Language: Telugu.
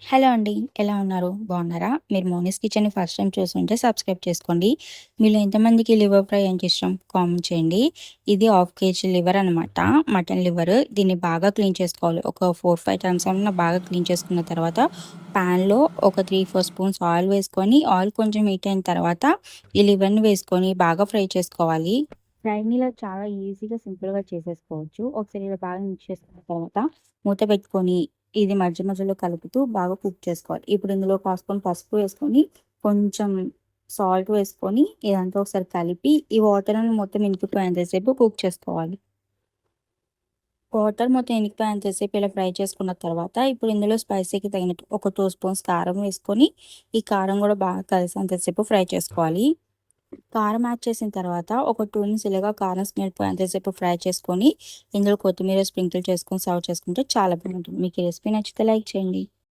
హలో అండి. ఎలా ఉన్నారు? బాగున్నారా? మీరు మోనీస్ కిచెన్‌ని ఫస్ట్ టైమ్ చూసుంటే సబ్స్క్రైబ్ చేసుకోండి. మీలో ఎంతమందికి లివర్ ఫ్రై అంటే ఇష్టం? కామెంట్ చేయండి. ఇది హాఫ్ కేజీ లివర్ అనమాట. Mutton liver. దీన్ని బాగా క్లీన్ చేసుకోవాలి. ఒక 4, 5 టైమ్స్ అన్నా బాగా క్లీన్ చేసుకున్న తర్వాత పాన్‌లో ఒక 3, 4 స్పూన్స్ ఆయిల్ వేసుకొని, ఆయిల్ కొంచెం హీట్ అయిన తర్వాత ఈ లివర్‌ని వేసుకొని బాగా ఫ్రై చేసుకోవాలి. ఫ్రైని ఇలా చాలా ఈజీగా, సింపుల్‌గా చేసేసుకోవచ్చు. ఒకసారి ఇలా బాగా మిక్స్ చేసుకున్న తర్వాత మూత పెట్టుకొని ఇది మధ్య మధ్యలో కలుపుతూ బాగా కుక్ చేసుకోవాలి. ఇప్పుడు ఇందులో కాస్కొని పసుపు వేసుకొని, కొంచెం సాల్ట్ వేసుకొని, ఇదంతా ఒకసారి కలిపి, ఈ వాటర్ అని మొత్తం ఇంకిపోయేంత సేపు కుక్ చేసుకోవాలి. వాటర్ మొత్తం ఇనికిపోయేంత సేపు ఇలా ఫ్రై చేసుకున్న తర్వాత, ఇప్పుడు ఇందులో స్పైసీకి తగినట్టు ఒక 2 స్పూన్స్ కారం వేసుకొని, ఈ కారం కూడా బాగా కలిసేంత సేపు ఫ్రై చేసుకోవాలి. కారం యాడ్ చేసిన తర్వాత ఒక 2 మినిట్స్ ఇలాగా కారం స్మెల్ పోయేంత సేపు ఫ్రై చేసుకొని, ఇందులో కొత్తిమీర స్ప్రింకిల్ చేసుకొని సర్వ్ చేసుకుంటే చాలా బాగుంటుంది. మీకు ఈ రెసిపీ నచ్చితే లైక్ చేయండి.